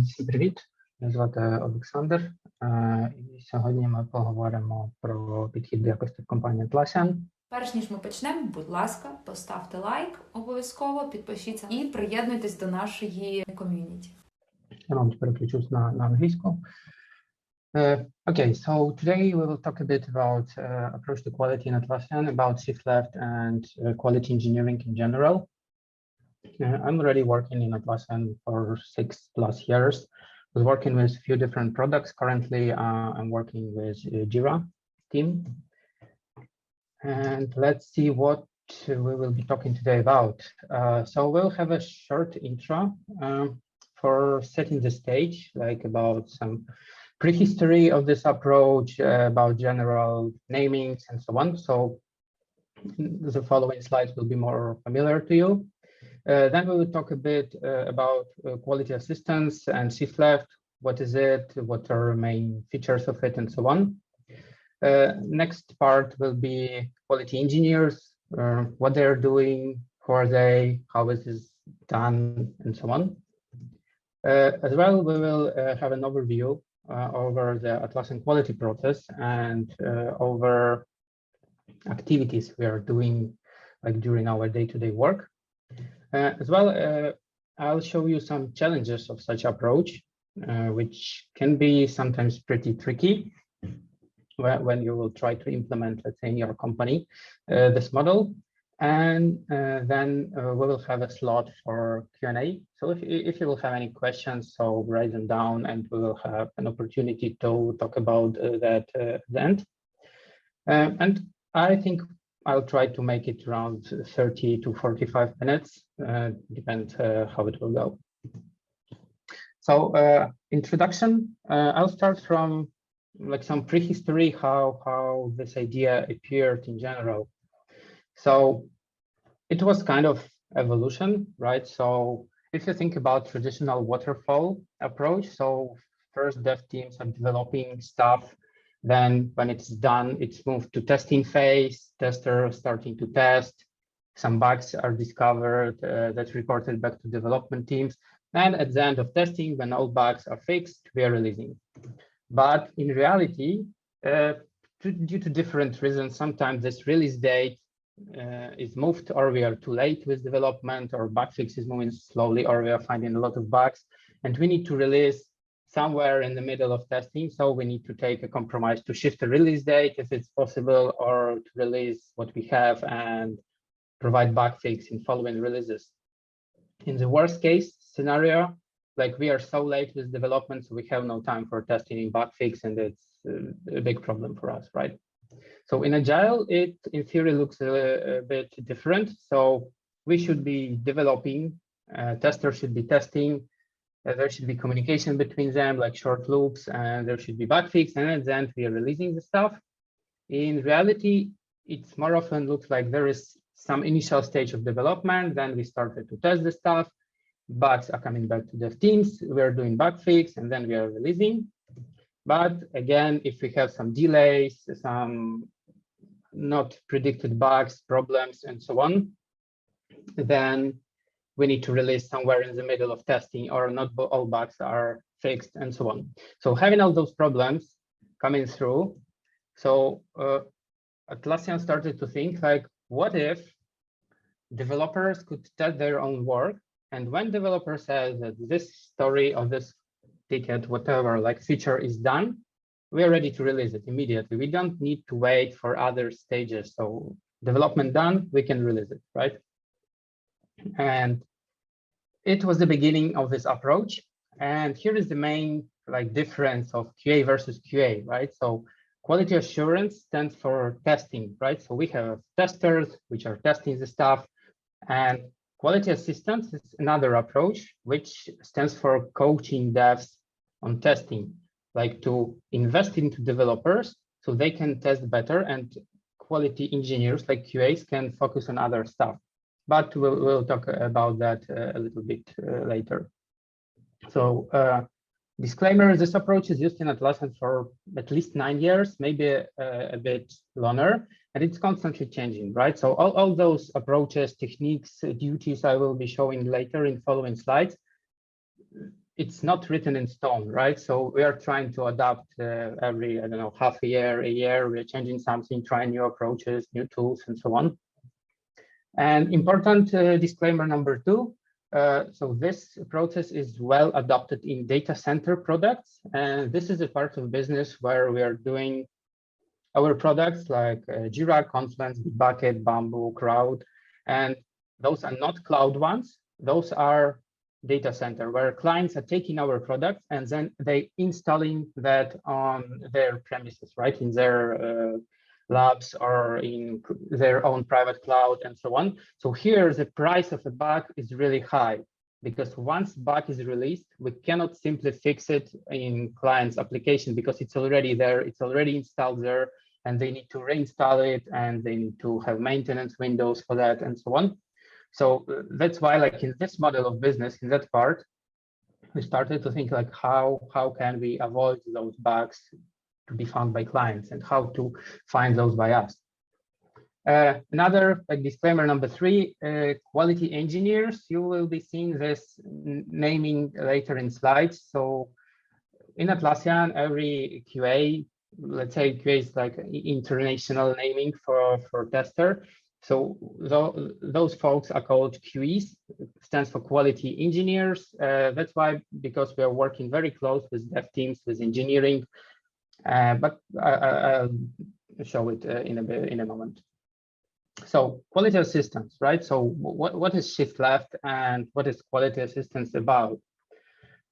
Всім привіт! Мене звати Олександр. І сьогодні ми поговоримо про підхід до якості в компанії Atlassian. Перш ніж ми почнемо, будь ласка, поставте лайк, обов'язково підпишіться і приєднуйтесь до нашої ком'юніті. Я вам переключусь на англійську. Okay, so today we will talk a bit about approach to quality in Atlassian, about shift left and quality engineering in general. I'm already working in Atlassian for 6+ years. I was working with a few different products. Currently, I'm working with Jira team. And let's see what we will be talking today about. So we'll have a short intro for setting the stage, like about some prehistory of this approach, about general namings and so on. So the following slides will be more familiar to you. Then we will talk a bit about quality assistance and shift left. What is it? What are the main features of it, and so on. Next part will be quality engineers, what they're doing, who are they, how is this done, and so on. As well, we will have an overview over the Atlassian quality process and over activities we are doing like during our day-to-day work. As well, I'll show you some challenges of such approach, which can be sometimes pretty tricky when you will try to implement, let's say, in your company, this model. And then we will have a slot for Q&A. So if you will have any questions, so write them down and we will have an opportunity to talk about that at the end. And I think I'll try to make it around 30 to 45 minutes, depends how it will go. So introduction, I'll start from like some prehistory, how this idea appeared in general. So it was kind of evolution, right? So if you think about traditional waterfall approach, so first dev teams are developing stuff. Then when it's done, it's moved to testing phase, testers starting to test, some bugs are discovered that's reported back to development teams. And at the end of testing, when all bugs are fixed, we are releasing. But in reality, due to different reasons, sometimes this release date is moved, or we are too late with development, or bug fix is moving slowly, or we are finding a lot of bugs, and we need to release somewhere in the middle of testing. So we need to take a compromise to shift the release date if it's possible, or to release what we have and provide bug fix in following releases. In the worst case scenario, like we are so late with development, so we have no time for testing in bug fix, and it's a big problem for us, right? So in Agile, it in theory looks a bit different. So we should be developing, testers should be testing, there should be communication between them, like short loops, and there should be bug fix, and at the end we are releasing the stuff. In reality, it's more often looks like there is some initial stage of development, then we started to test the stuff, bugs are coming back to dev teams, we're doing bug fix, and then we are releasing. But again, if we have some delays, some not predicted bugs, problems, and so on, then we need to release somewhere in the middle of testing, or not all bugs are fixed, and so on. So having all those problems coming through, so Atlassian started to think like, what if developers could test their own work? And when developer says that this story or this ticket, whatever, like feature is done, we are ready to release it immediately. We don't need to wait for other stages. So development done, we can release it, right? And it was the beginning of this approach. And here is the main like difference of QA versus QA, right? So quality assurance stands for testing, right? So we have testers which are testing the stuff, and quality assistance is another approach which stands for coaching devs on testing, like to invest into developers so they can test better, and quality engineers like QAs can focus on other stuff. But we'll talk about that a little bit later. So disclaimer, this approach is used in Atlassian for at least 9 years, maybe a bit longer, and it's constantly changing, right? So all those approaches, techniques, duties I will be showing later in following slides, it's not written in stone, right? So we are trying to adapt every, I don't know, half a year, we're changing something, trying new approaches, new tools, and so on. And important disclaimer number 2, so this process is well adopted in data center products. And this is a part of business where we are doing our products like Jira, Confluence, Bitbucket, Bamboo, Crowd. And those are not cloud ones. Those are data center where clients are taking our products and then they installing that on their premises, right? In their labs or in their own private cloud and so on. So here the price of a bug is really high because once bug is released, we cannot simply fix it in client's application because it's already there, it's already installed there, and they need to reinstall it and they need to have maintenance windows for that and so on. So that's why, like in this model of business, in that part, we started to think like how can we avoid those bugs to be found by clients and how to find those by us. Another like disclaimer number 3, quality engineers, you will be seeing this naming later in slides. So in Atlassian, every QA, let's say QA is like international naming for tester. So those folks are called QEs, stands for quality engineers. That's why, because we are working very close with dev teams, with engineering, but I'll show it in a moment. So quality assistance, right? So what is shift left and what is quality assistance about?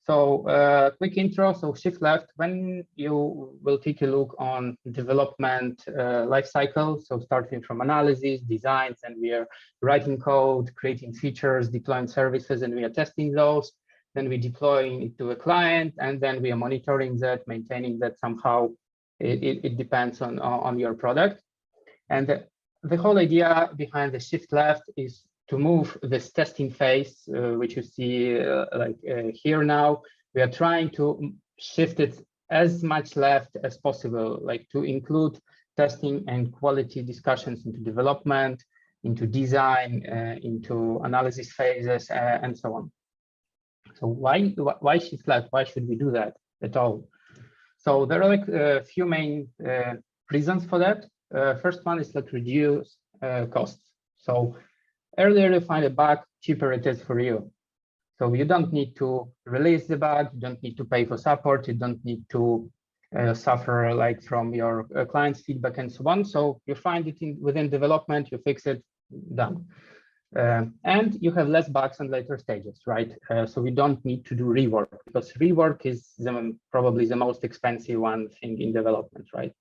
So quick intro, so shift left, when you will take a look on development lifecycle, so starting from analysis, designs, and we are writing code, creating features, deploying services, and we are testing those. Then we deploying it to a client, and then we are monitoring that, maintaining that somehow. It depends on your product. And the whole idea behind the shift left is to move this testing phase, which you see here now. We are trying to shift it as much left as possible, like to include testing and quality discussions into development, into design, into analysis phases, and so on. So why shift left? Why should we do that at all? So there are like a few main reasons for that. First one is like reduce costs. So earlier you find a bug, cheaper it is for you. So you don't need to release the bug, you don't need to pay for support, you don't need to suffer like from your client's feedback and so on. So you find it within development, you fix it, done. And you have less bugs on later stages, right? So you don't need to do rework because rework is probably the most expensive one thing in development, right?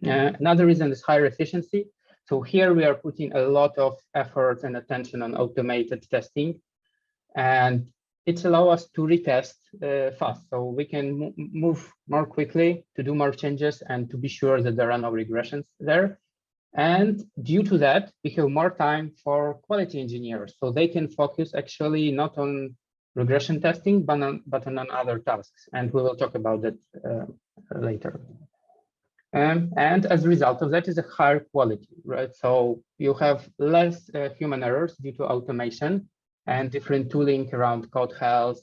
Another reason is higher efficiency. So here we are putting a lot of effort and attention on automated testing, and it allows us to retest fast. So we can move more quickly to do more changes and to be sure that there are no regressions there. And due to that, we have more time for quality engineers. So they can focus actually not on regression testing, but on other tasks. And we will talk about that later. And as a result of that is a higher quality, right? So you have less human errors due to automation and different tooling around code health.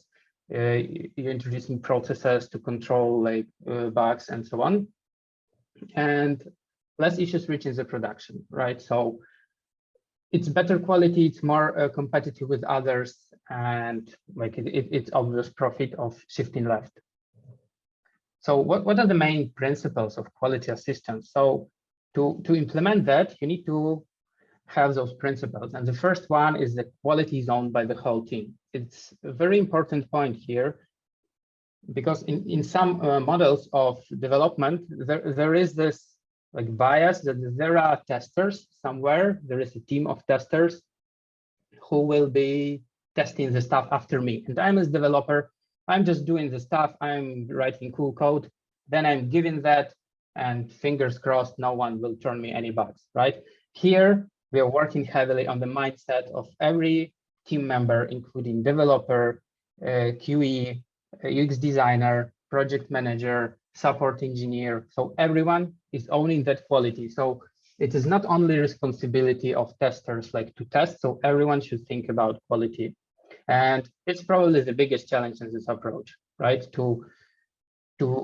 You're introducing processes to control like bugs and so on. And less issues reaching the production, right? So it's better quality, it's more competitive with others, and like it's obvious profit of shifting left. So what are the main principles of quality assistance? So to implement that, you need to have those principles. And the first one is that quality is owned by the whole team. It's a very important point here, because in some models of development, there is this like bias that there are testers somewhere, there is a team of testers who will be testing the stuff after me. And I'm as developer, I'm just doing the stuff, I'm writing cool code, then I'm giving that, and fingers crossed, no one will turn me any bugs, right? Here, we are working heavily on the mindset of every team member, including developer, QE, UX designer, project manager, support engineer. So everyone is owning that quality. So it is not only responsibility of testers like to test, so everyone should think about quality. And it's probably the biggest challenge in this approach, right? To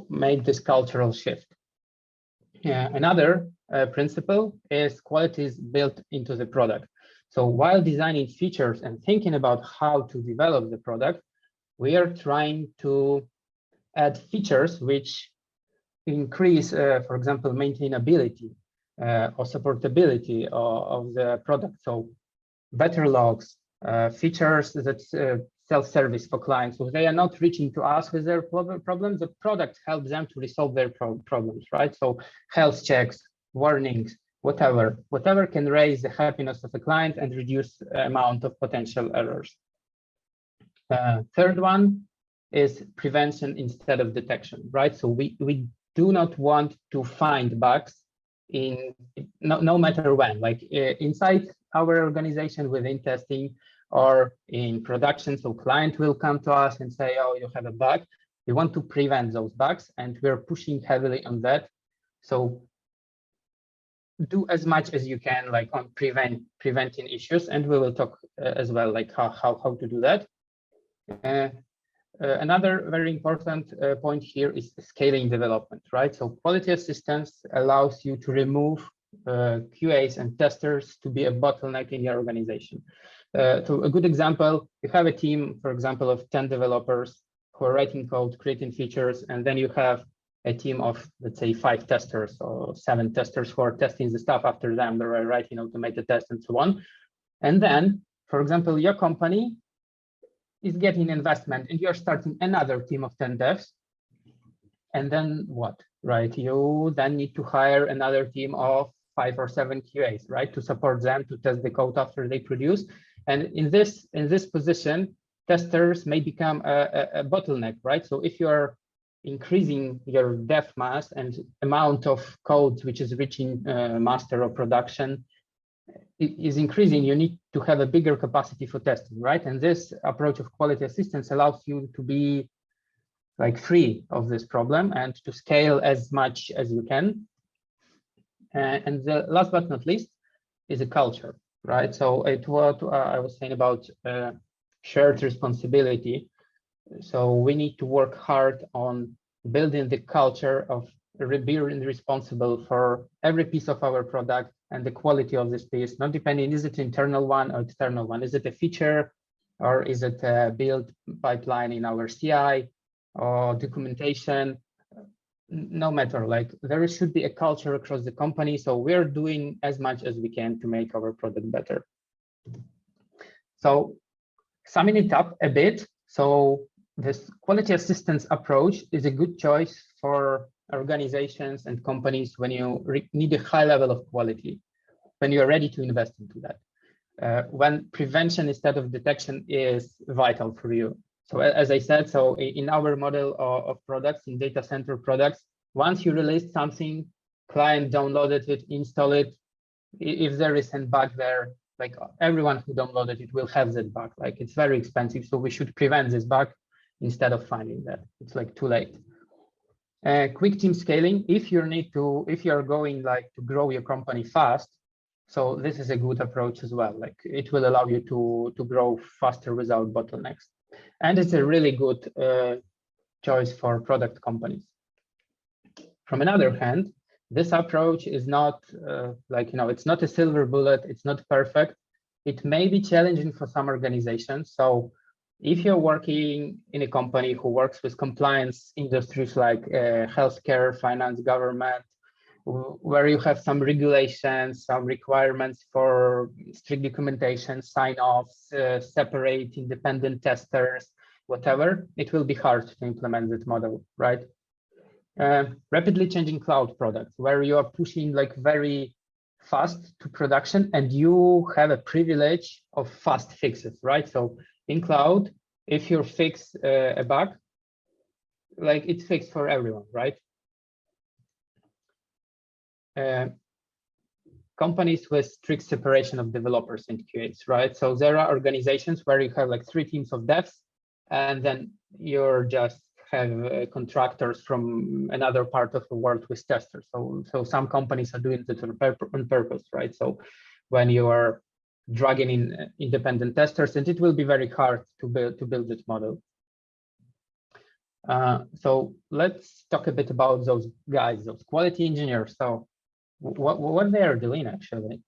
make this cultural shift. Another principle is quality is built into the product. So while designing features and thinking about how to develop the product, we are trying to add features which increase, for example, maintainability or supportability of the product. So better logs, features that self-service for clients. So they are not reaching to us with their problems. The product helps them to resolve their problems, right? So health checks, warnings, whatever can raise the happiness of the client and reduce the amount of potential errors. Third one is prevention instead of detection, right? So we do not want to find bugs in no matter when, like inside our organization within testing or in production. So client will come to us and say, oh, you have a bug. We want to prevent those bugs, and we're pushing heavily on that. So do as much as you can, like on preventing issues, and we will talk as well, like how to do that. Another very important point here is scaling development, right? So quality assistance allows you to remove QAs and testers to be a bottleneck in your organization. So a good example, you have a team, for example, of 10 developers who are writing code, creating features, and then you have a team of, let's say, 5 testers or 7 testers who are testing the stuff after them. They're writing automated tests and so on. And then, for example, your company is getting investment and you're starting another team of 10 devs. And then what, right? You then need to hire another team of 5 or 7 QAs, right? To support them to test the code after they produce. And in this position, testers may become a bottleneck, right? So if you're increasing your dev mass and amount of code which is reaching master or production is increasing, you need to have a bigger capacity for testing, right? And this approach of quality assistance allows you to be like free of this problem and to scale as much as you can. And the last but not least is a culture, right? So what I was saying about shared responsibility. So we need to work hard on building the culture of being responsible for every piece of our product and the quality of this piece, not depending, is it internal one or external one? Is it a feature or is it a build pipeline in our CI or documentation? No matter, like there should be a culture across the company. So we're doing as much as we can to make our product better. So summing it up a bit, so this quality assistance approach is a good choice for organizations and companies when you need a high level of quality, when you're ready to invest into that, when prevention instead of detection is vital for you. So as I said, so in our model of products, in data center products, once you release something, client downloaded it, install it, if there is a bug there, like everyone who downloaded it will have that bug. Like it's very expensive, so we should prevent this bug instead of finding that. It's like too late. Quick team scaling, if you're going like to grow your company fast, so this is a good approach as well. Like it will allow you to grow faster without bottlenecks. And it's a really good choice for product companies. From another hand, this approach is not it's not a silver bullet, it's not perfect. It may be challenging for some organizations. So if you're working in a company who works with compliance industries like healthcare, finance, government, where you have some regulations, some requirements for strict documentation, sign-offs, separate independent testers, whatever, it will be hard to implement that model, right? Rapidly changing cloud products, where you are pushing like very fast to production and you have a privilege of fast fixes, right? So in cloud, if you fix a bug, like it's fixed for everyone, right? Companies with strict separation of developers and QAs, right? So there are organizations where you have like 3 teams of devs, and then you're just have contractors from another part of the world with testers. So some companies are doing that on purpose, right? So when you are dragging in independent testers, and it will be very hard to build this model. So let's talk a bit about those guys, those quality engineers. So what they are doing actually.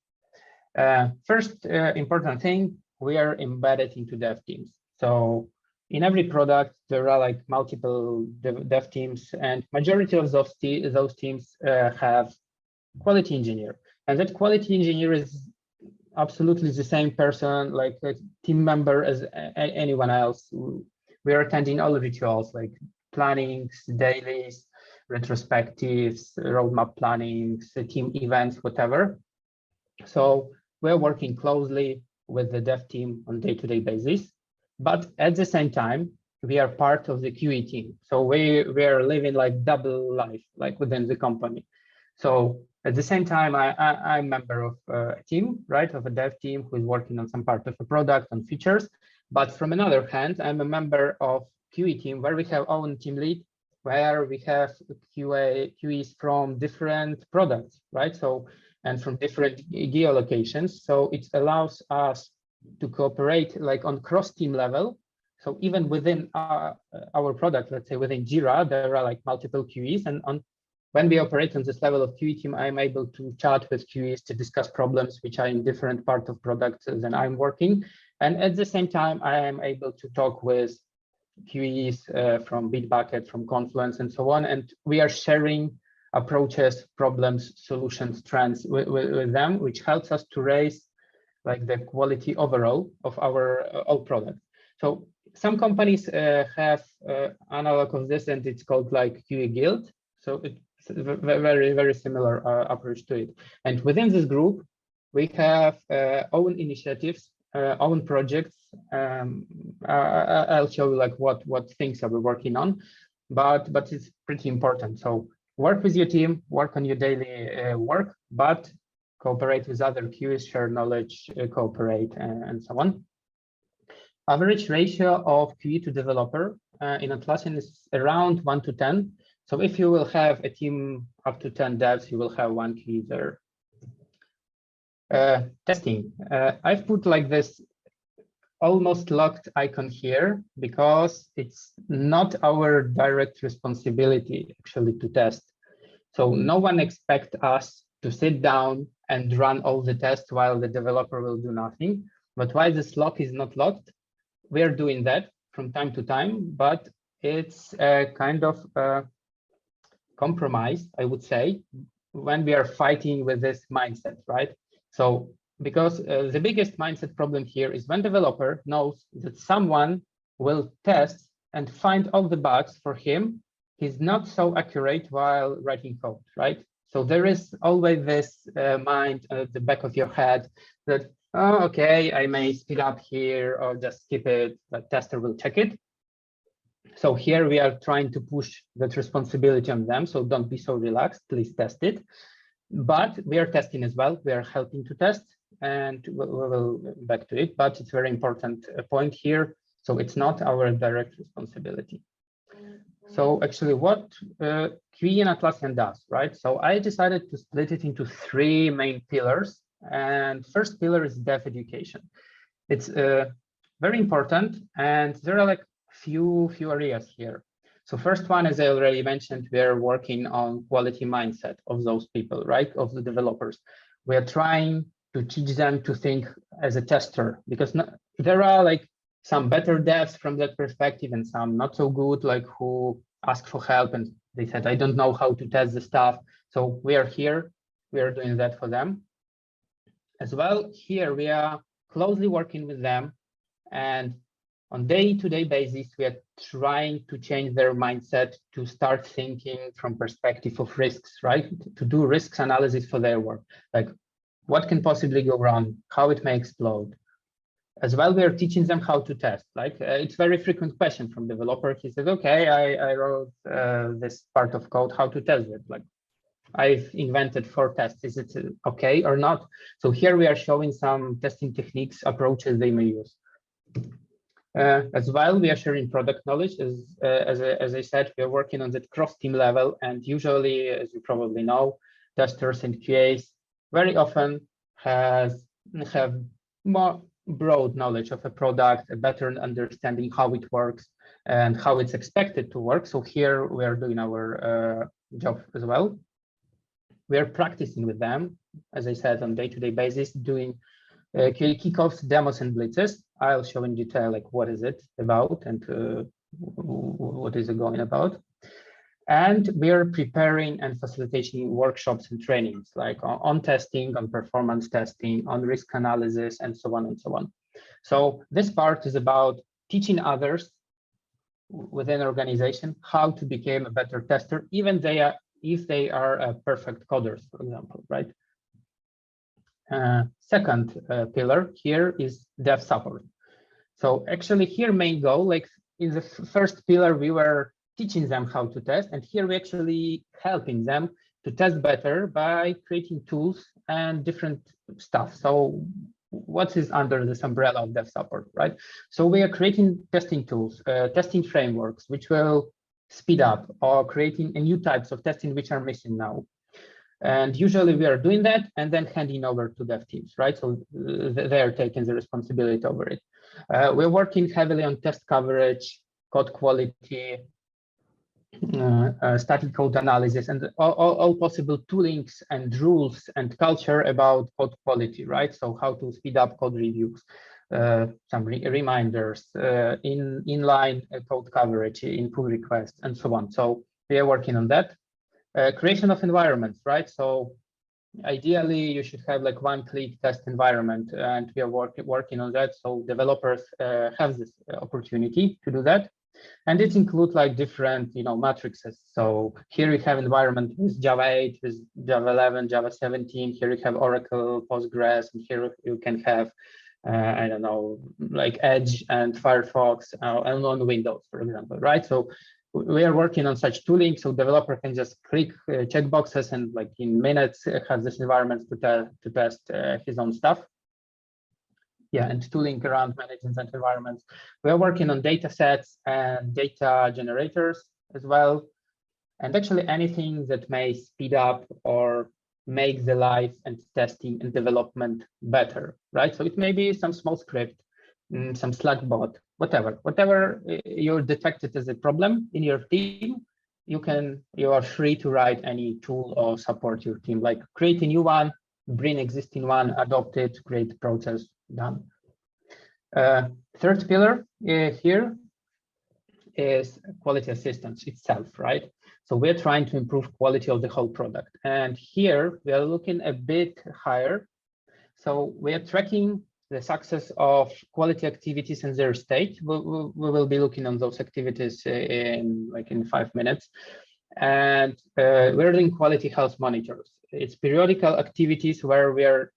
First important thing, we are embedded into dev teams. So in every product, there are like multiple dev teams, and majority of those teams have quality engineer. And that quality engineer is absolutely the same person, like a team member as anyone else. We are attending all rituals like plannings, dailies, retrospectives, roadmap plannings, team events, whatever. So we're working closely with the dev team on day-to-day basis, but at the same time, we are part of the QE team. So we are living like double life, like within the company. So at the same time, I'm a member of a team, right, of a dev team who is working on some part of a product and features. But from another hand, I'm a member of QE team where we have our own team lead, where we have QEs from different products, right? So, and from different geolocations. So it allows us to cooperate like on cross-team level. So even within our product, let's say within Jira, there are like multiple QEs, and when we operate on this level of QE team, I'm able to chat with QEs to discuss problems which are in different parts of products than I'm working. And at the same time, I am able to talk with QEs from Bitbucket, from Confluence, and so on. And we are sharing approaches, problems, solutions, trends with them, which helps us to raise like the quality overall of our all products. So some companies have analog of this, and it's called like QE Guild. So it's a very, very similar approach to it. And within this group, we have own initiatives, own projects. I'll show you like what things are we working on, but it's pretty important. So work with your team, work on your daily work, but cooperate with other QEs, share knowledge, cooperate, and so on. Average ratio of QE to developer in Atlassian is around 1 to 10. So if you will have a team up to 10 devs, you will have 1 QE there. Testing. I've put like this almost locked icon here because it's not our direct responsibility actually to test. So no one expects us to sit down and run all the tests while the developer will do nothing. But while this lock is not locked, we are doing that from time to time, but it's a kind of compromise, I would say, when we are fighting with this mindset, right? So because the biggest mindset problem here is when developer knows that someone will test and find all the bugs for him, he's not so accurate while writing code, right? So there is always this mind at the back of your head that, oh, okay, I may speed up here or just skip it, but tester will check it. So here we are trying to push that responsibility on them. So don't be so relaxed, please test it. But we are testing as well. We are helping to test, and we will back to it, but it's a very important point here. So it's not our direct responsibility. So actually what QE in Atlassian does, right? So I decided to split it into 3 main pillars. And first pillar is dev education. It's very important, and there are like few areas here. So first one, as I already mentioned, we are working on quality mindset of those people, right? Of the developers. We are trying to teach them to think as a tester, because there are like some better devs from that perspective and some not so good, like who ask for help and they said, I don't know how to test the stuff. So we are here, we are doing that for them. As well, here we are closely working with them, and on day-to-day basis, we are trying to change their mindset to start thinking from perspective of risks, right? To do risks analysis for their work, like what can possibly go wrong, how it may explode. As well, we are teaching them how to test. Like it's very frequent question from developer. He says, okay, I wrote this part of code, how to test it? Like I've invented 4 tests. Is it okay or not? So here we are showing some testing techniques, approaches they may use. As well, we are sharing product knowledge. As I said, we are working on that cross-team level, and usually, as you probably know, testers and QAs very often have more broad knowledge of a product, a better understanding how it works and how it's expected to work. So here we are doing our job as well. We are practicing with them, as I said, on day-to-day basis, doing kickoffs, demos, and blitzes. I'll show in detail like what is it about and what is it going about. And we are preparing and facilitating workshops and trainings like on testing, on performance testing, on risk analysis, and so on and so on. So this part is about teaching others within an organization how to become a better tester, even if they are perfect coders, for example, right? Second pillar here is dev support. So actually here main goal, like in the first pillar, we were teaching them how to test, and here we actually helping them to test better by creating tools and different stuff. So what is under this umbrella of dev support, right? So we are creating testing tools, testing frameworks, which will speed up, or creating new types of testing which are missing now. And usually we are doing that and then handing over to dev teams, right? So they are taking the responsibility over it. We're working heavily on test coverage, code quality, static code analysis, and all possible toolings and rules and culture about code quality, right? So how to speed up code reviews, some reminders, inline code coverage, in pull requests, and so on. So we are working on that. Creation of environments, right? So ideally, you should have like one-click test environment, and we are working on that. So developers have this opportunity to do that. And it includes like different, matrices. So here we have environment with Java 8, with Java 11, Java 17. Here we have Oracle, Postgres, and here you can have, I don't know, like Edge and Firefox and on Windows, for example, right? So we are working on such tooling, so developer can just click checkboxes and like in minutes have this environment to test his own stuff. Yeah, and tooling around managing that environments. We are working on data sets and data generators as well. And actually anything that may speed up or make the life and testing and development better, right? So it may be some small script, some Slack bot, whatever you detected as a problem in your team, you are free to write any tool or support your team, like create a new one, bring existing one, adopt it, create process, done. Third pillar here is quality assistance itself, right? So we're trying to improve quality of the whole product. And here we are looking a bit higher. So we are tracking the success of quality activities and their state. We will be looking on those activities in 5 minutes. And we're doing quality health monitors. It's periodical activities where we are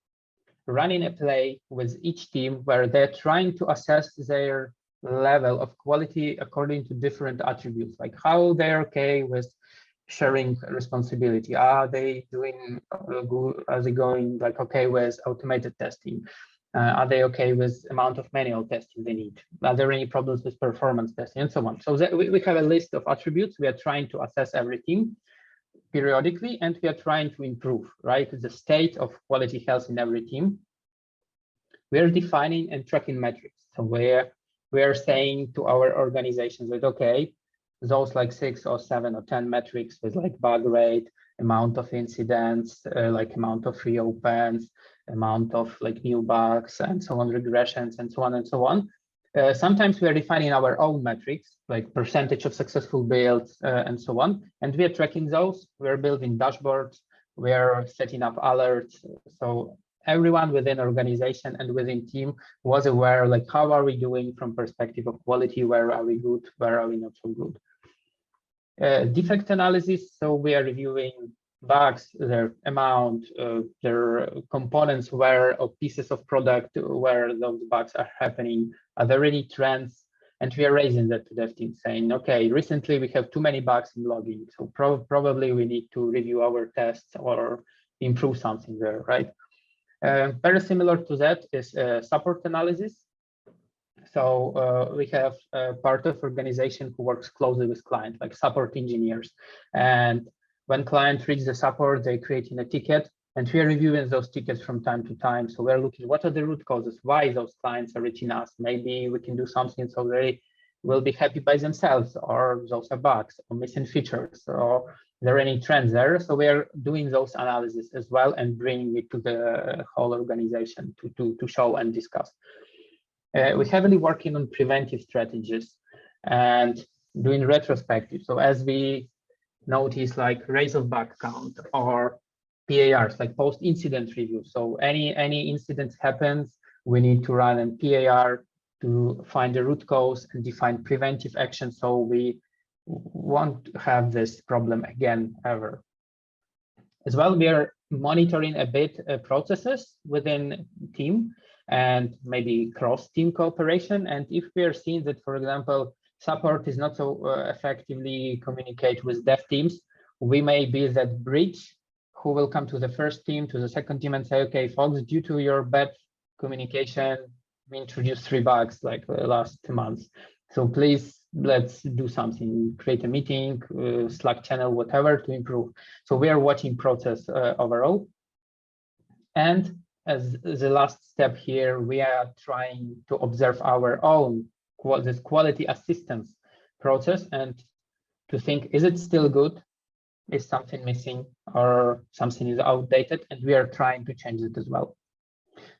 running a play with each team where they're trying to assess their level of quality according to different attributes, like how they're okay with sharing responsibility. Are they doing good? Are they going like okay with automated testing? Are they okay with amount of manual testing they need? Are there any problems with performance testing and so on? So we have a list of attributes. We are trying to assess every team periodically, and we are trying to improve, right, the state of quality health in every team. We are defining and tracking metrics. So we are saying to our organizations that, okay, those like 6 or 7 or 10 metrics with like bug rate, amount of incidents, like amount of reopens, amount of like new bugs and so on, regressions and so on and so on. Sometimes we are defining our own metrics, like percentage of successful builds and so on. And we are tracking those. We're building dashboards. We are setting up alerts. So everyone within organization and within team was aware, like how are we doing from perspective of quality? Where are we good? Where are we not so good? Defect analysis. So we are reviewing bugs, their amount, their components, where or pieces of product where those bugs are happening. Are there any trends? And we are raising that to dev team, saying, okay, recently we have too many bugs in logging, so probably we need to review our tests or improve something there, right? Very similar to that is support analysis. So we have a part of organization who works closely with client, like support engineers. And when client reaches the support, they create in a ticket. And we are reviewing those tickets from time to time. So we're looking, what are the root causes, why those clients are reaching us? Maybe we can do something so they will be happy by themselves, or those are bugs or missing features, or there are any trends there. So we are doing those analysis as well and bringing it to the whole organization to show and discuss. We're heavily working on preventive strategies and doing retrospective. So as we notice, like raise of bug count or PARs, like post-incident review. So any incident happens, we need to run an PAR to find the root cause and define preventive action, so we won't have this problem again ever. As well, we are monitoring a bit processes within team and maybe cross-team cooperation. And if we are seeing that, for example, support is not so effectively communicate with dev teams, we may be that bridge who will come to the first team, to the second team and say, okay, folks, due to your bad communication, we introduced 3 bugs like the last 2 months. So please, let's do something, create a meeting, Slack channel, whatever to improve. So we are watching process overall. And as the last step here, we are trying to observe our own this quality assistance process and to think, is it still good? Is something missing or something is outdated? And we are trying to change it as well.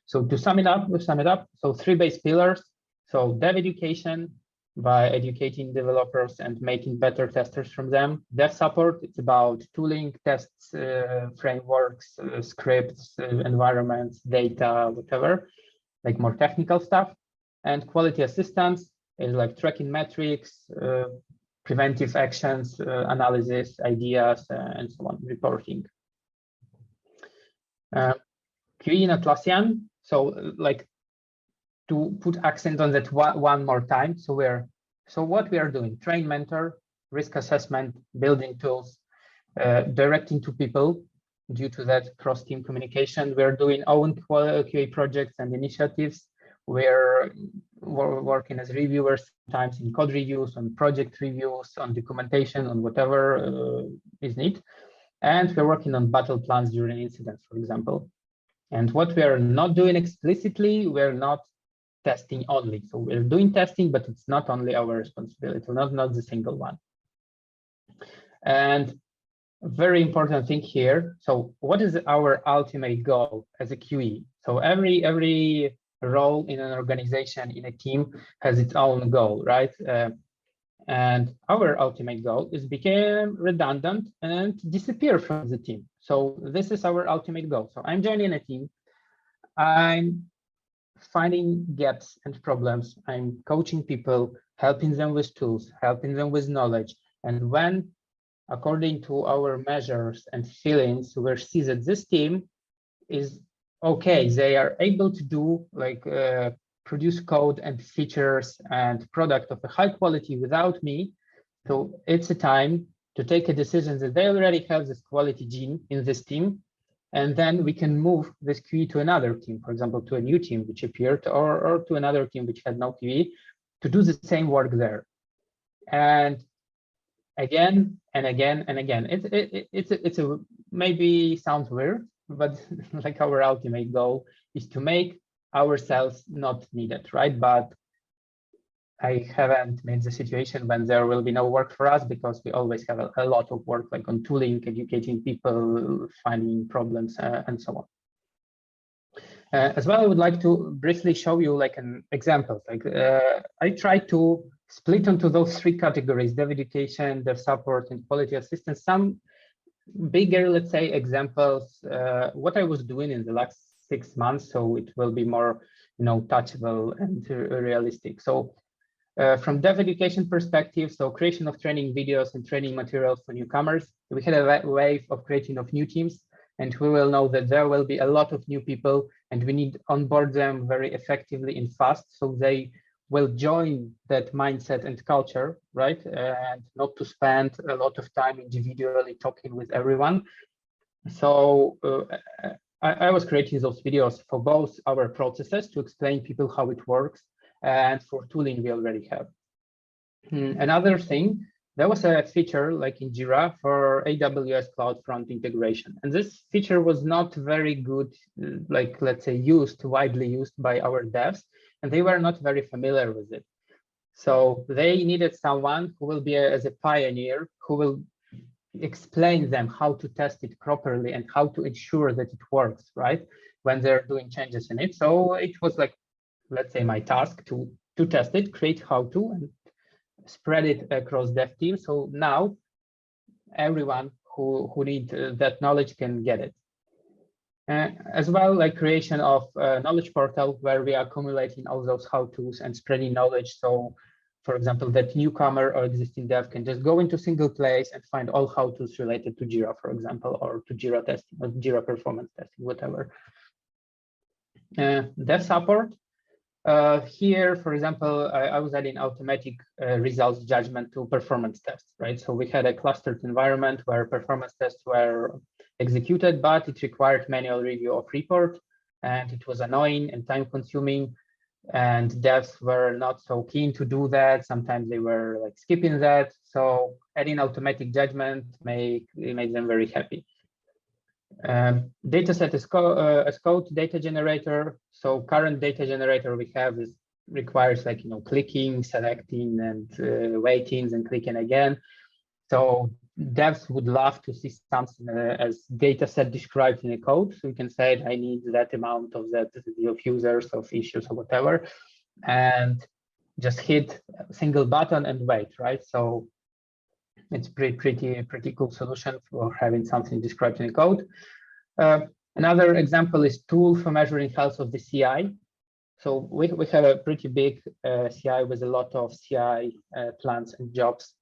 So to sum it up, so 3 base pillars. So dev education by educating developers and making better testers from them. Dev support, it's about tooling, tests, frameworks, scripts, environments, data, whatever, like more technical stuff. And quality assistance is like tracking metrics, preventive actions, analysis, ideas, and so on, reporting. QE in Atlassian. So like to put accent on that one more time. So what we are doing, train, mentor, risk assessment, building tools, directing to people due to that cross-team communication. We're doing own QA projects and initiatives. We're working as reviewers, sometimes in code reviews, on project reviews, on documentation, on whatever is needed. And we're working on battle plans during incidents, for example. And what we are not doing explicitly, we're not testing only. So we're doing testing, but it's not only our responsibility, not the single one. And a very important thing here. So what is our ultimate goal as a QE? So every role in an organization, in a team, has its own goal, right? And our ultimate goal is become redundant and disappear from the team. So this is our ultimate goal. So I'm joining a team. I'm finding gaps and problems. I'm coaching people, helping them with tools, helping them with knowledge. And when, according to our measures and feelings, we see that this team is okay, they are able to do like produce code and features and product of a high quality without me. So it's a time to take a decision that they already have this quality gene in this team. And then we can move this QE to another team, for example, to a new team which appeared or to another team which had no QE to do the same work there. And again and again and again, it's a maybe sounds weird, but like our ultimate goal is to make ourselves not needed, right? But I haven't made the situation when there will be no work for us, because we always have a lot of work, like on tooling, educating people, finding problems, and so on. As well, I would like to briefly show you like an example. Like I try to split into those 3 categories: dev education, dev support, and quality assistance. Some bigger, let's say, examples, what I was doing in the last 6 months, so it will be more, touchable and realistic. So from dev education perspective, so creation of training videos and training materials for newcomers. We had a wave of creating of new teams, and we will know that there will be a lot of new people, and we need to onboard them very effectively and fast, so they will join that mindset and culture, right? And not to spend a lot of time individually talking with everyone. So I was creating those videos for both our processes to explain people how it works, and for tooling we already have. Another thing there was a feature like in Jira for AWS CloudFront integration. And this feature was not very good, like, let's say, widely used by our devs, and they were not very familiar with it. So they needed someone who will be as a pioneer, who will explain them how to test it properly and how to ensure that it works, right, when they're doing changes in it. So it was like, let's say, my task to test it, create how-to, and spread it across dev teams. So now everyone who needs that knowledge can get it. As well, like creation of a knowledge portal where we are accumulating all those how-tos and spreading knowledge. So, for example, that newcomer or existing dev can just go into a single place and find all how-tos related to Jira, for example, or to Jira testing or Jira performance testing, whatever. Dev support. Here, for example, I was adding automatic results judgment to performance tests, right? So we had a clustered environment where performance tests were executed, but it required manual review of report, and it was annoying and time consuming, and devs were not so keen to do that. Sometimes they were like skipping that. So adding automatic judgment made them very happy. Dataset as code data generator. So current data generator we have requires like, clicking, selecting, and waiting and clicking again. So devs would love to see something as dataset described in a code. So you can say, I need that amount of users, of issues, or whatever, and just hit a single button and wait, right? So it's pretty cool solution for having something described in code. Another example is tool for measuring health of the CI. So we have a pretty big CI with a lot of CI plans and jobs,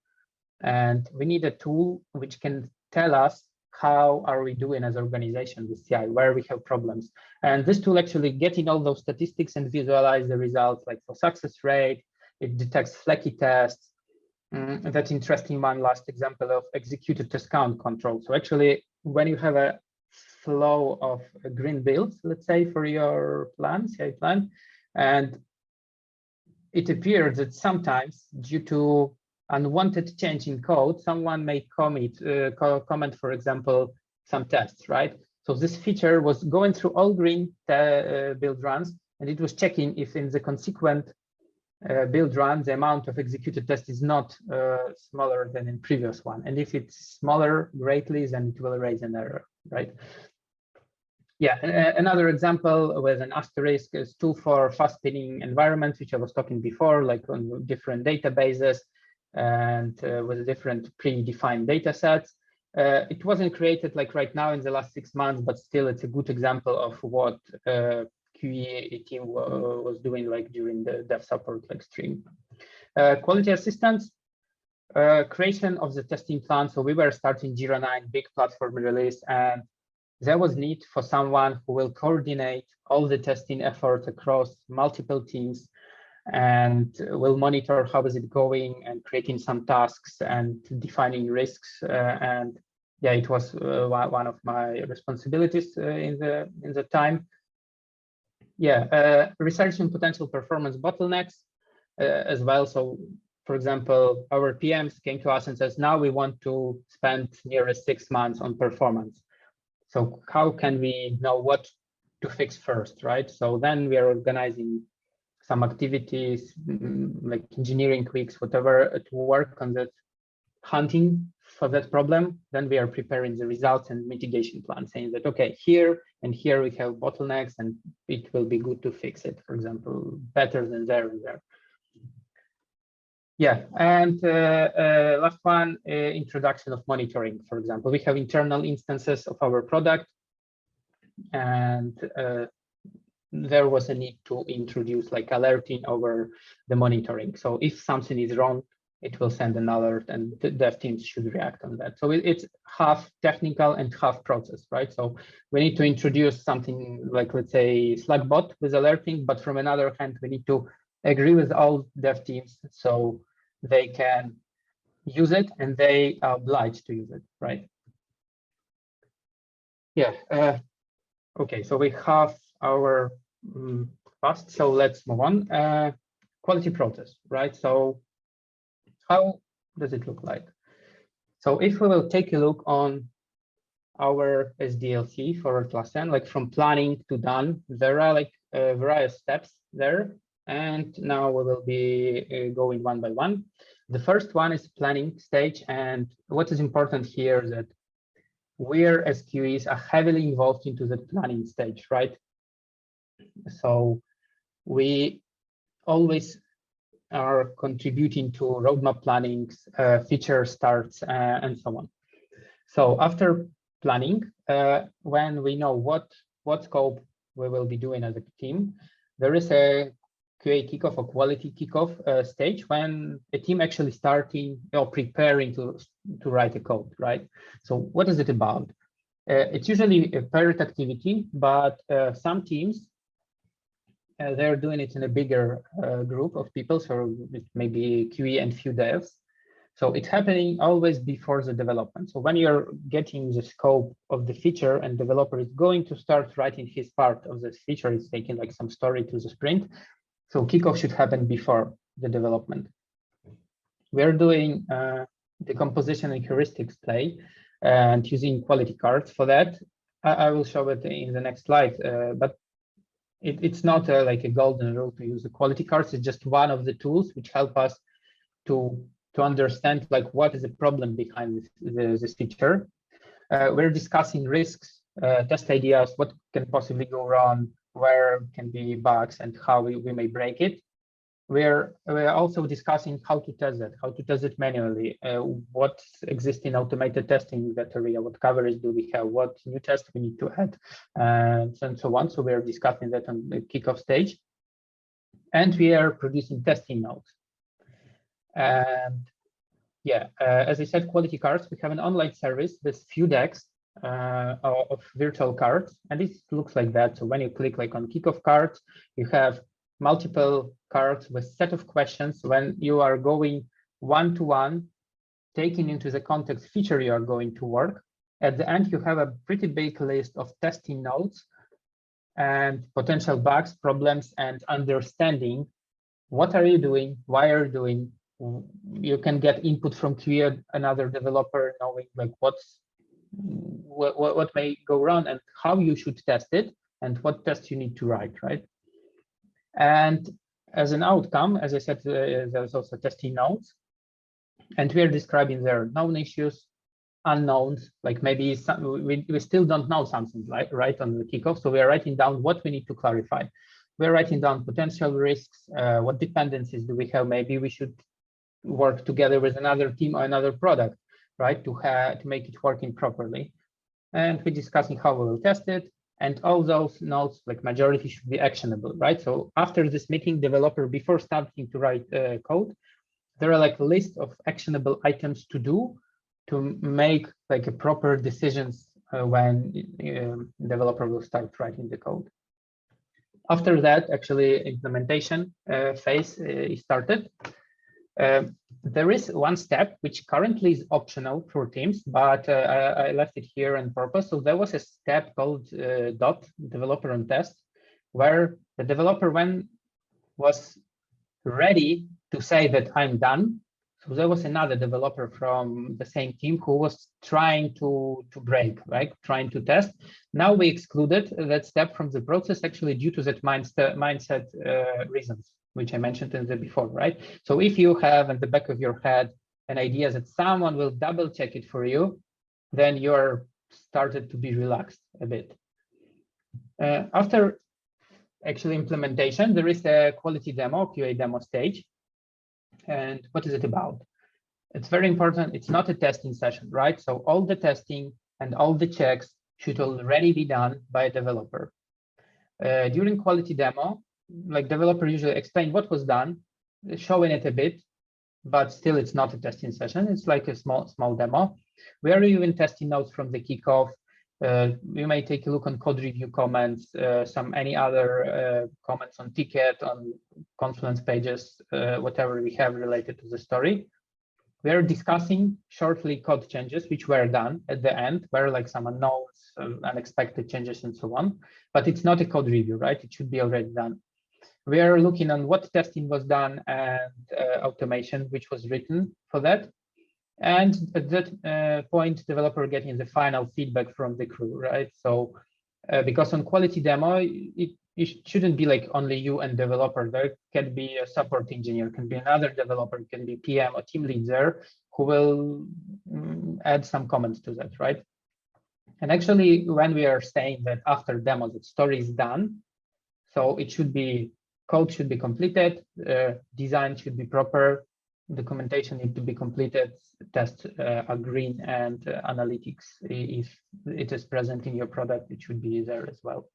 and we need a tool which can tell us how are we doing as an organization with CI, where we have problems. And this tool actually getting all those statistics and visualize the results, like for success rate, it detects flaky tests. That's interesting. One last example of executed test count control. So actually, when you have a flow of green builds, let's say, for your plan, CI plan, and it appears that sometimes due to unwanted change in code, someone may comment, for example, some tests, right? So this feature was going through all green build runs, and it was checking if in the consequent build run, the amount of executed test is not smaller than in previous one. And if it's smaller greatly, then it will raise an error, right? Yeah, another example with an asterisk is tool for fast spinning environments, which I was talking before, like on different databases and with different predefined data sets. It wasn't created like right now in the last 6 months, but still it's a good example of what QE team was doing like during the dev support like stream. Quality assistance, creation of the testing plan. So we were starting Jira 9 big platform release, and there was need for someone who will coordinate all the testing efforts across multiple teams and will monitor how is it going and creating some tasks and defining risks. And yeah, it was one of my responsibilities in the time. Yeah, researching potential performance bottlenecks as well. So, for example, our PMs came to us and says, now we want to spend nearly 6 months on performance. So how can we know what to fix first, right? So then we are organizing some activities like engineering weeks, whatever, to work on that, hunting for that problem. Then we are preparing the results and mitigation plan, saying that, okay, here and here we have bottlenecks and it will be good to fix it, for example, better than there and there. Yeah, and last one, introduction of monitoring. For example, we have internal instances of our product, and there was a need to introduce like alerting over the monitoring. So if something is wrong, it will send an alert, and the dev teams should react on that. So it's half technical and half process, right? So we need to introduce something like, let's say, Slack bot with alerting, but from another hand, we need to agree with all dev teams so they can use it and they are obliged to use it, right? Yeah. Okay, so we have our past, so let's move on. Quality process, right? So how does it look like? So if we will take a look on our SDLC for Atlassian, like from planning to done, there are like various steps there. And now we will be going one by one. The first one is planning stage. And what is important here is that we as QEs are heavily involved into the planning stage, right? So we always are contributing to roadmap plannings, feature starts, and so on. So after planning, when we know what scope we will be doing as a team, there is a QA kickoff or quality kickoff stage when a team actually starting or preparing to write a code, right? So what is it about? It's usually a paired activity, but some teams, they're doing it in a bigger group of people, so it may be QE and few devs. So it's happening always before the development. So when you're getting the scope of the feature and developer is going to start writing his part of this feature, it's taking like some story to the sprint. So kickoff should happen before the development. We're doing the composition and heuristics play and using quality cards for that. I will show it in the next slide, but it's not like a golden rule to use the quality cards. It's just one of the tools which help us to understand like what is the problem behind this feature. We're discussing risks, test ideas, what can possibly go wrong, where can be bugs, and how we may break it. We're also discussing how to test it manually, what exists in automated testing in that area, what coverage do we have, what new tests we need to add, and so on. So we're discussing that on the kickoff stage. And we are producing testing notes. And yeah, as I said, quality cards, we have an online service with few decks of virtual cards, and it looks like that. So when you click like on kickoff cards, you have multiple cards with set of questions. When you are going one-to-one, taking into the context feature you are going to work, at the end, you have a pretty big list of testing notes and potential bugs, problems, and understanding. What are you doing? Why are you doing? You can get input from QA, another developer, knowing like what may go wrong and how you should test it and what tests you need to write, right? And as an outcome, as I said, there's also testing notes, and we are describing their known issues, unknowns, like maybe we still don't know something, right on the kickoff. So we are writing down what we need to clarify. We're writing down potential risks, what dependencies do we have? Maybe we should work together with another team or another product, right, to make it working properly. And we're discussing how we will test it. And all those notes, like majority, should be actionable, right? So after this meeting, developer, before starting to write code, there are like a list of actionable items to do to make like a proper decisions when developer will start writing the code. After that, actually, implementation phase is started. There is one step which currently is optional for teams, but I left it here on purpose. So there was a step called dot developer on test, where the developer was ready to say that I'm done. So there was another developer from the same team who was trying to break, right? Trying to test. Now we excluded that step from the process actually due to that mindset reasons, which I mentioned in the before, right? So if you have in the back of your head an idea that someone will double check it for you, then you're started to be relaxed a bit. After actually implementation, there is a quality demo, QA demo stage. And what is it about? It's very important. It's not a testing session, right? So all the testing and all the checks should already be done by a developer. During quality demo, like developer usually explain what was done, showing it a bit, but still it's not a testing session. It's like a small demo. We are even testing notes from the kickoff. You may take a look on code review comments, any other comments on ticket, on Confluence pages, whatever we have related to the story. We are discussing shortly code changes which were done at the end, where like some unknowns, unexpected changes, and so on. But it's not a code review, right? It should be already done. We are looking on what testing was done and automation which was written for that. And at that point, developer getting the final feedback from the crew, right? So because on quality demo, it shouldn't be like only you and developer. There can be a support engineer, can be another developer, can be PM or team lead there who will add some comments to that, right? And actually, when we are saying that after demo, the story is done, so it should be, code should be completed, design should be proper, documentation need to be completed, tests are green, and analytics, if it is present in your product, it should be there as well.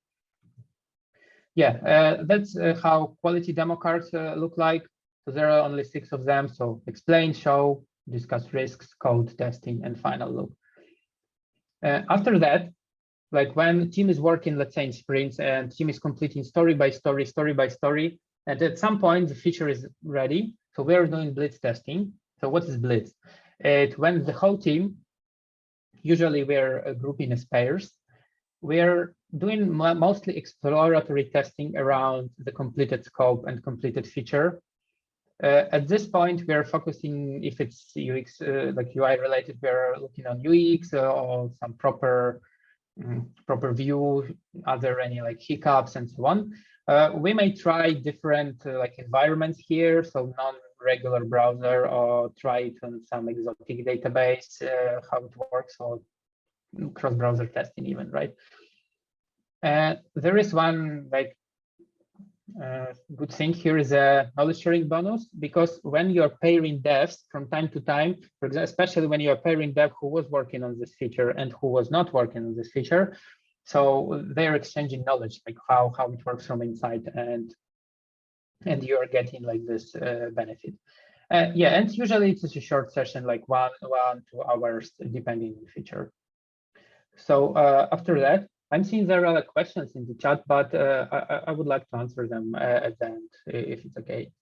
Yeah, that's how quality demo cards look like. So there are only 6 of them. So explain, show, discuss risks, code, testing, and final look. After that, like when team is working, let's say in sprints, and team is completing story by story, and at some point the feature is ready. So we're doing BLITZ testing. So what is BLITZ? When the whole team, usually we're grouping as pairs, we're doing mostly exploratory testing around the completed scope and completed feature. At this point, we're focusing, if it's UX, like UI related, we're looking on UX or some proper view, are there any like hiccups and so on. We may try different like environments here, so non-regular browser, or try it on some exotic database, how it works, or cross-browser testing even, right? There is one like good thing here is a knowledge sharing bonus, because when you're pairing devs from time to time, for example, especially when you're pairing dev who was working on this feature and who was not working on this feature, so they're exchanging knowledge, like how it works from inside, and you're getting like this benefit. Yeah, and usually it's just a short session, like 1 to 2 hours, depending on the feature. So after that, I'm seeing there are questions in the chat, but I would like to answer them at the end, if it's okay.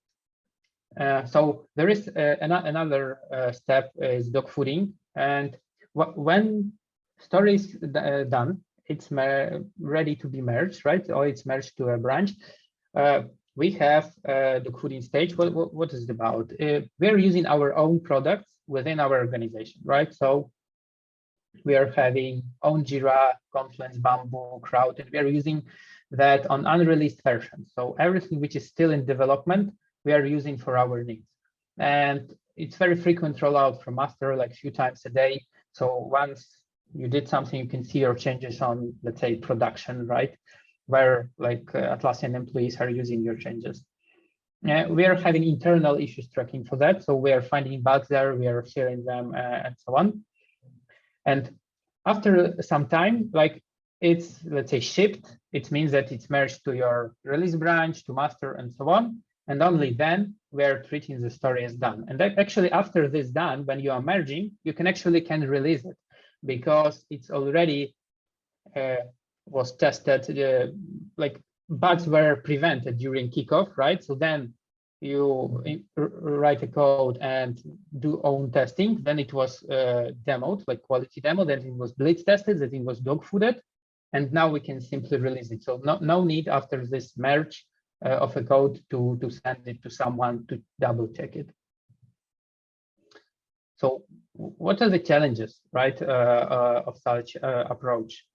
So there is another step is dogfooding, and when story is done, it's ready to be merged, right? Or it's merged to a branch. We have the dogfooding stage. What is it about? We're using our own products within our organization, right? So we are having own Jira, Confluence, Bamboo, Crowd, and we are using that on unreleased versions. So everything which is still in development, we are using for our needs. And it's very frequent rollout from master, like a few times a day. So once you did something, you can see your changes on, let's say, production, right? Where like Atlassian employees are using your changes. We are having internal issues tracking for that. So we are finding bugs there, we are sharing them and so on. And after some time, like it's, let's say, shipped, it means that it's merged to your release branch, to master, and so on. And only then we're treating the story as done. And actually, after this done, when you are merging, you can release it, because it's already was tested, like bugs were prevented during kickoff, right? So then you write a code and do own testing, then it was demoed, like quality demo, then it was BLITZ tested, then it was dogfooded, and now we can simply release it. So no need after this merge of a code to send it to someone to double check it. So what are the challenges, right, of such approach?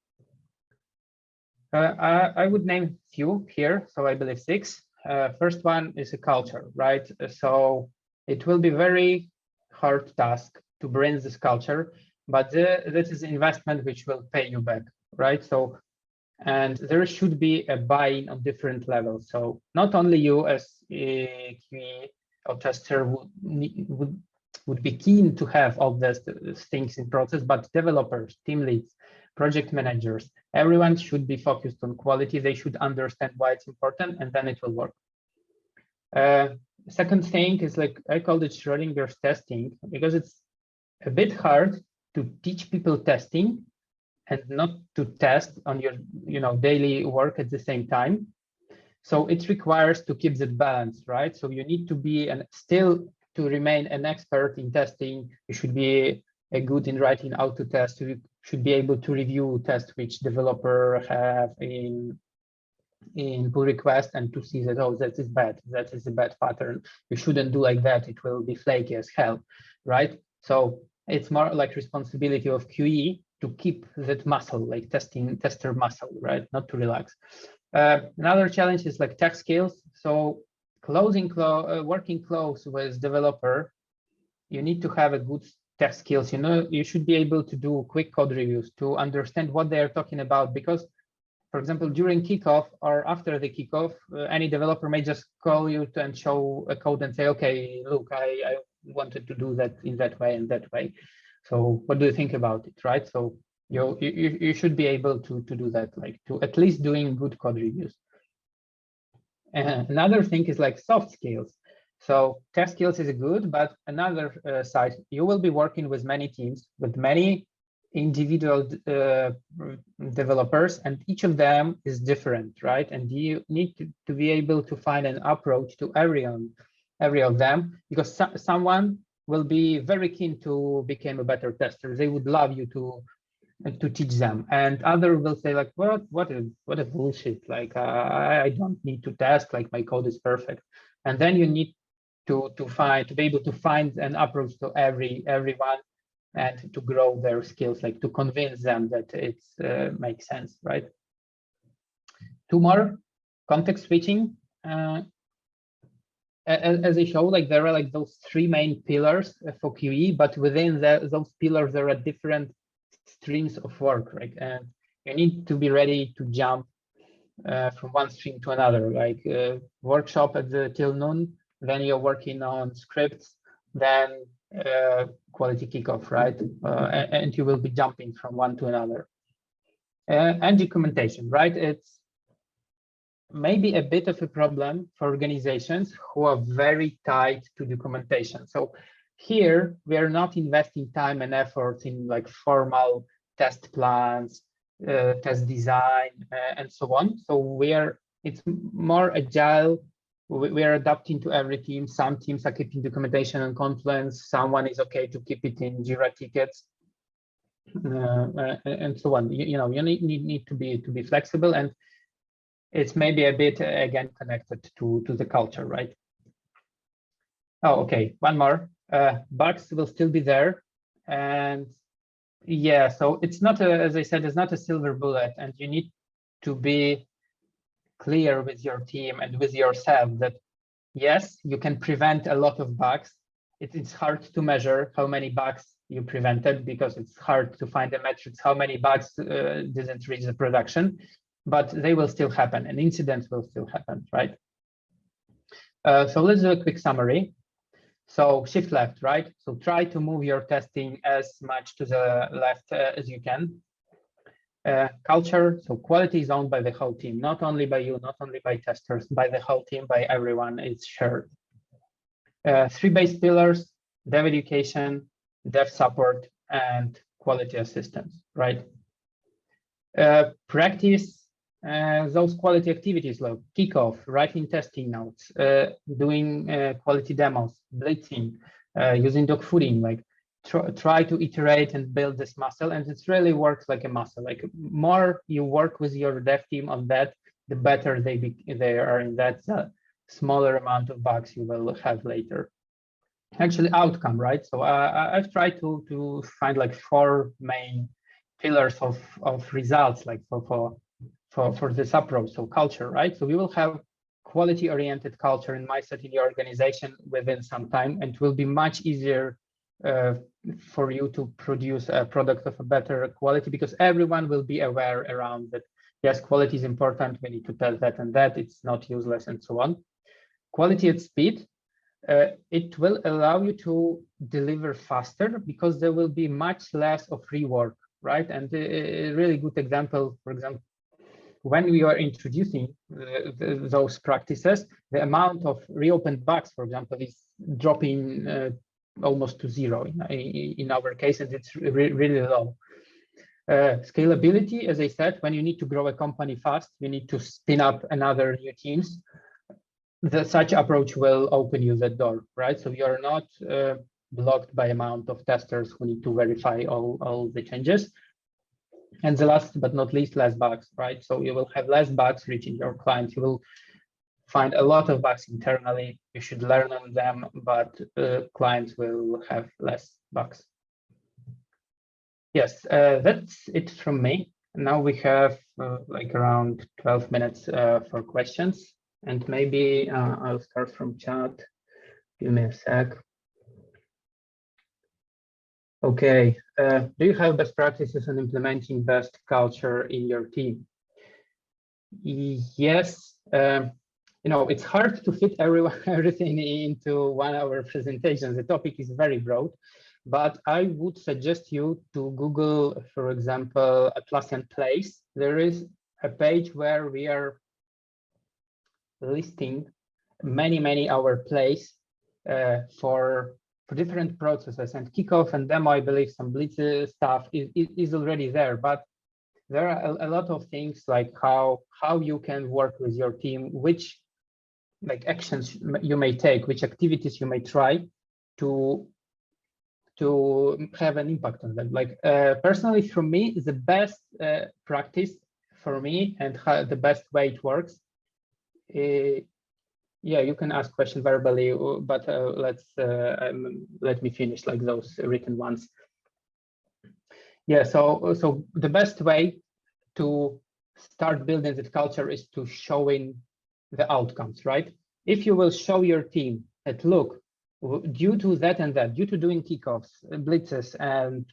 I would name a few here, so I believe 6. First one is a culture, right? So it will be very hard task to bring this culture, but this is investment which will pay you back, right? So, and there should be a buy-in on different levels. So not only you as a QA or tester would be keen to have all these things in process, but developers, team leads, project managers, everyone should be focused on quality. They should understand why it's important, and then it will work. Second thing is, like I called it Schrodinger's testing, because it's a bit hard to teach people testing and not to test on your daily work at the same time. So it requires to keep that balance, right? So you need to be still to remain an expert in testing. You should be good in writing auto test. You should be able to review tests which developer have in pull request, and to see that, oh, that is bad, that is a bad pattern, you shouldn't do like that, it will be flaky as hell, right? So it's more like responsibility of QE to keep that muscle, like tester muscle, right? Not to relax. Another challenge is like tech skills. So working close with developer, you need to have a good tech skills. You know, you should be able to do quick code reviews to understand what they are talking about, because for example, during kickoff or after the kickoff, any developer may just call you and show a code and say, okay, look, I wanted to do that in that way and that way. So what do you think about it, right? So you should be able to do that, like to at least doing good code reviews. Another thing is like soft skills. So tech skills is good, but another side, you will be working with many teams, with many individual developers, and each of them is different, right? And you need to be able to find an approach to every of them, because someone will be very keen to become a better tester. They would love you to teach them, and other will say like, what a bullshit, like I don't need to test, like my code is perfect. And then you need to be able to find an approach to everyone, and to grow their skills, like to convince them that it makes sense, right? Two more, context switching. As I show, like there are like those three main pillars for QE, but within those pillars there are different streams of work, right? And you need to be ready to jump from one stream to another, like workshop till noon, then you're working on scripts, then quality kickoff, right? And you will be jumping from one to another. And documentation, right? It's maybe a bit of a problem for organizations who are very tied to documentation. So here we are not investing time and effort in like formal test plans, test design, and so on. So it's more agile. We are adapting to every team. Some teams are keeping documentation on Confluence. Someone is okay to keep it in Jira tickets, and so on. You know, you need to be flexible, and it's maybe a bit again connected to the culture, right? Oh, okay. One more. Bugs will still be there, and yeah. So it's not as I said, it's not a silver bullet, and you need to be clear with your team and with yourself that yes, you can prevent a lot of bugs. It's hard to measure how many bugs you prevented, because it's hard to find the metrics how many bugs didn't reach the production, but they will still happen, and incidents will still happen, right? So let's do a quick summary. So shift left, right? So try to move your testing as much to the left as you can. Culture, so quality is owned by the whole team, not only by you, not only by testers, by the whole team, by everyone. It's shared. Three base pillars: dev education, dev support, and quality assistance, right? Practice those quality activities like kickoff, writing testing notes, doing quality demos, blitzing, using dogfooding, like try to iterate and build this muscle. And it really works like a muscle. Like more you work with your dev team on that, the better they are in that, smaller amount of bugs you will have later. Actually, outcome, right? So I've tried to find like four main pillars of results, like for this approach. So culture, right? So we will have quality-oriented culture and mindset in your organization within some time, and it will be much easier for you to produce a product of a better quality, because everyone will be aware around that. Yes, quality is important. We need to test that and that. It's not useless, and so on. Quality at speed. It will allow you to deliver faster, because there will be much less of rework, right? And a really good example, for example, when we are introducing those practices, the amount of reopened bugs, for example, is dropping almost to zero in our case, and it's really low. Scalability, as I said, when you need to grow a company fast, you need to spin up another new teams. Such approach will open you that door, right? So you're not blocked by amount of testers who need to verify all the changes. And the last but not least, less bugs, right? So you will have less bugs reaching your clients. You will find a lot of bugs internally. You should learn on them, but clients will have less bugs. Yes, that's it from me. Now we have like around 12 minutes for questions, and maybe I'll start from chat. Give me a sec. Okay, do you have best practices on implementing best culture in your team? Yes, you know, it's hard to fit everything into 1 hour presentation. The topic is very broad, but I would suggest you to Google, for example, Atlassian Place. There is a page where we are listing many our place for different processes, and kickoff and demo, I believe some BLITZ stuff is already there, but there are a lot of things like how you can work with your team, which like actions you may take, which activities you may try to have an impact on them. Like personally, for me, the best practice for me and the best way it works. Yeah, you can ask questions verbally, but let me finish like those written ones. Yeah, so the best way to start building this culture is to showing the outcomes, right? If you will show your team that, look, due to that and that, due to doing kickoffs, blitzes, and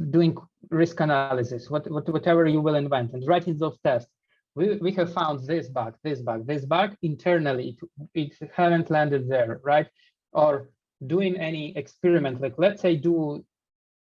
doing risk analysis, whatever you will invent, and writing those tests, we have found this bug internally, it haven't landed there, right? Or doing any experiment, like let's say do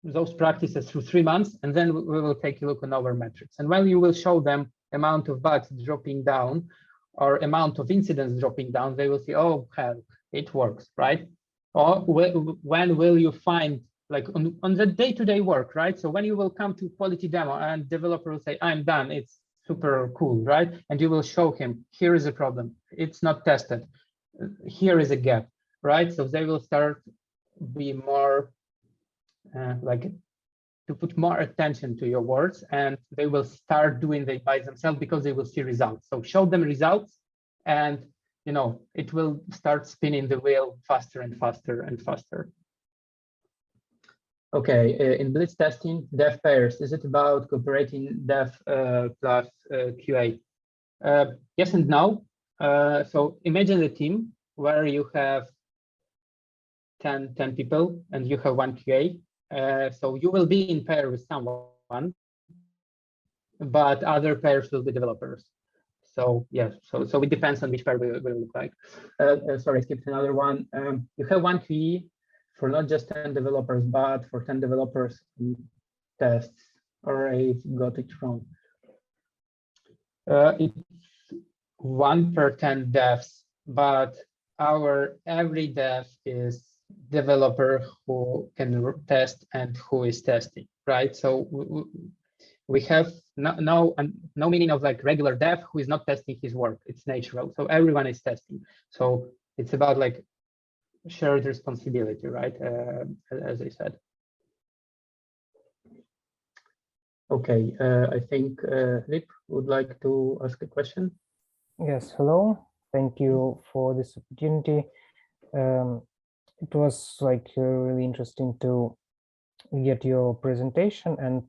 those practices through 3 months, and then we will take a look on our metrics. And when you will show them amount of bugs dropping down or amount of incidents dropping down, they will see, oh, hell, it works, right? Or when will you find, like on the day-to-day work, right? So when you will come to quality demo and developer will say, I'm done, it's super cool, right? And you will show him, here is a problem, it's not tested, here is a gap, right? So they will start be more like to put more attention to your words, and they will start doing it by themselves because they will see results. So show them results, and you know it will start spinning the wheel faster and faster and faster. Okay, in Blitz testing, dev pairs, is it about cooperating dev plus QA? Yes and no. So imagine a team where you have 10 people and you have 1 QA. So you will be in pair with someone, but other pairs will be developers. So yeah, so it depends on which pair will look like. Sorry, I skipped another one. You have 1 QE for not just 10 developers, but for 10 developers tests, or I got it wrong. It's 1 per 10 devs, but our every dev is developer who can test and who is testing, right? So we have no meaning of like regular dev who is not testing his work. It's natural. So everyone is testing. So it's about like shared responsibility, right? As I said. Okay, I think Lip would like to ask a question. Yes, hello. Thank you for this opportunity. It was like really interesting to get your presentation, and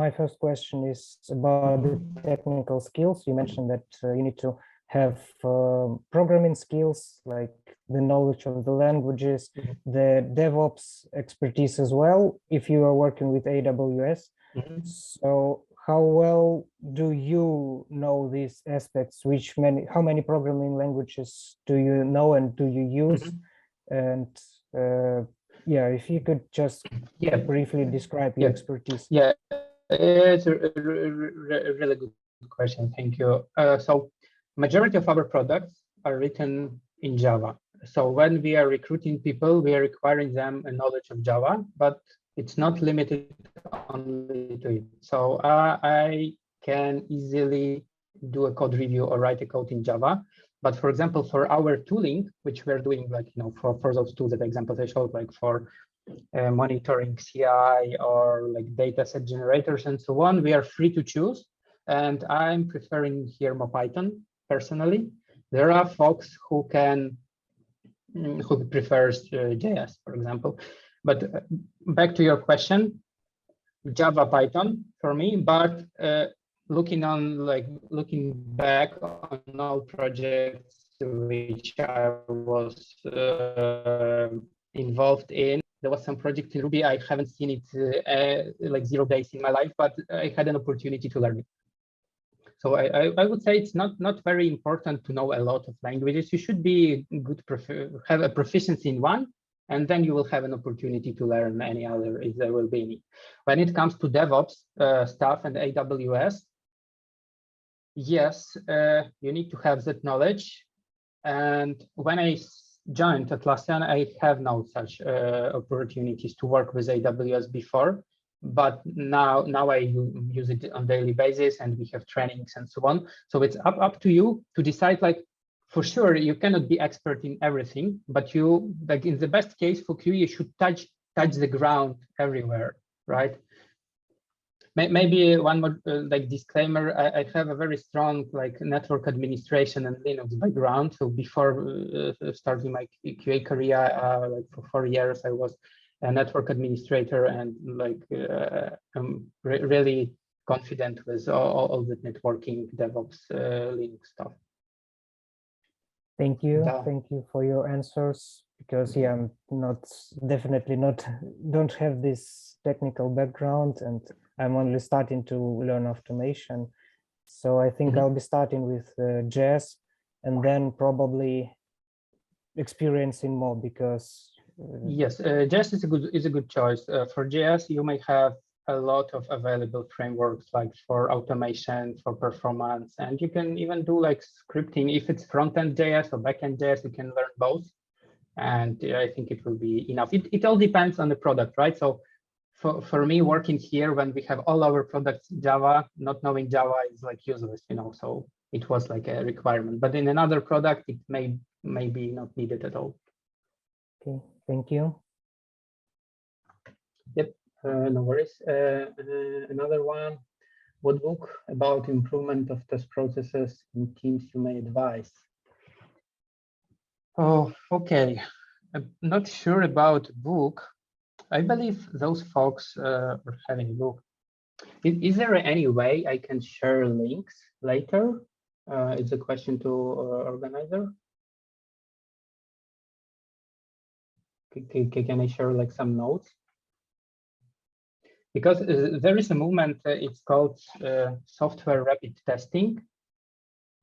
my first question is about the technical skills. You mentioned that you need to have programming skills, like the knowledge of the languages, the DevOps expertise as well, if you are working with AWS. So how well do you know these aspects? How many programming languages do you know and do you use? And yeah, if you could just briefly describe your expertise. Yeah, it's a really good question. Thank you. So majority of our products are written in Java. So when we are recruiting people, we are requiring them a knowledge of Java, but it's not limited only to it. So I can easily do a code review or write a code in Java. But for example, for our tooling, which we're doing, like, you know, for those tools that examples I showed, like for monitoring CI or like data set generators and so on, we are free to choose. And I'm preferring here more Python personally. There are folks who prefers JS, for example. But back to your question, Java, Python for me, but looking back on all projects which I was involved in, there was some project in Ruby. I haven't seen it like 0 days in my life, but I had an opportunity to learn it. So I would say it's not very important to know a lot of languages. You should be good, have a proficiency in one, and then you will have an opportunity to learn any other if there will be any. When it comes to DevOps stuff and AWS, yes, you need to have that knowledge. And when I joined Atlassian, I have no such opportunities to work with AWS before. But now I use it on a daily basis, and we have trainings and so on. So it's up to you to decide, like, for sure, you cannot be expert in everything, but you, like, in the best case for QE, you should touch the ground everywhere, right? Maybe one more like disclaimer, I have a very strong like network administration and Linux background. So before starting my QA career, like for 4 years, I was a network administrator, and like I'm really confident with all the networking, DevOps, Linux stuff. Thank you. Thank you for your answers, because yeah, I'm definitely not, don't have this technical background, and I'm only starting to learn automation. So I think I'll be starting with JS, and then probably experiencing more, because yes, JS is a good choice. For JS, you may have a lot of available frameworks, like for automation, for performance, and you can even do like scripting. If it's front-end JS or back-end JS, you can learn both, and I think it will be enough. It all depends on the product, right? So for me, working here when we have all our products Java, not knowing Java is like useless, you know. So it was like a requirement, but in another product, it may be not needed at all. Okay, thank you. Yep. No worries. Another one. What book about improvement of test processes in teams you may advise? Oh, okay. I'm not sure about book. I believe those folks are having a book. Is there any way I can share links later? It's a question to organizer. Can I share like some notes? Because there is a movement, it's called software rapid testing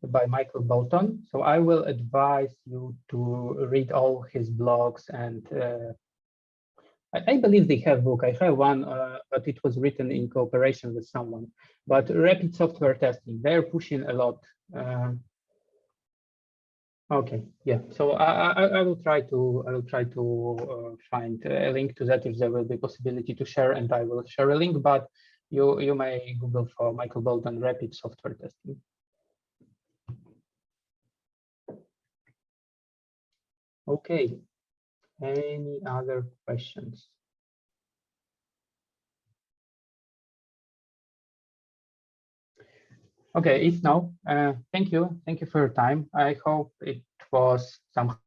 by Michael Bolton. So I will advise you to read all his blogs, and I believe they have a book. I have one, but it was written in cooperation with someone. But rapid software testing, they're pushing a lot. Okay, yeah. So I will try to find a link to that if there will be possibility to share, and I will share a link. But you may Google for Michael Bolton rapid software testing. Okay. Any other questions? Okay, if no, thank you for your time. I hope it was somehow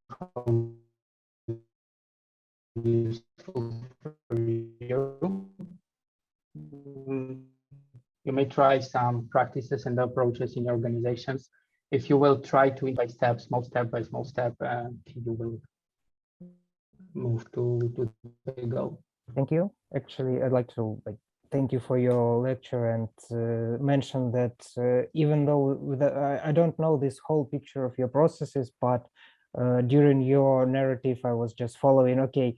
useful for you. You may try some practices and approaches in your organizations. If you will try to by step, small step by small step, you will move to the goal. Thank you. Actually, I'd like to thank you for your lecture, and mention that even though I don't know this whole picture of your processes, but during your narrative, I was just following, okay,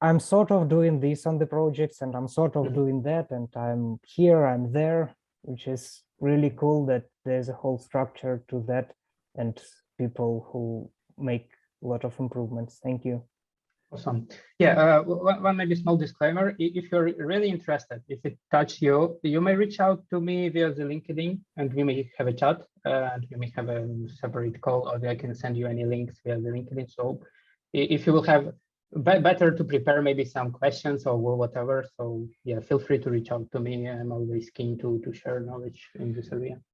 I'm sort of doing this on the projects, and I'm sort of doing that, and I'm here, I'm there, which is really cool that there's a whole structure to that, and people who make a lot of improvements. Thank you. Awesome. Yeah, one maybe small disclaimer. If you're really interested, if it touched you, you may reach out to me via the LinkedIn, and we may have a chat, and we may have a separate call, or I can send you any links via the LinkedIn. So if you will have better to prepare maybe some questions or whatever. So yeah, feel free to reach out to me. I'm always keen to share knowledge in this area.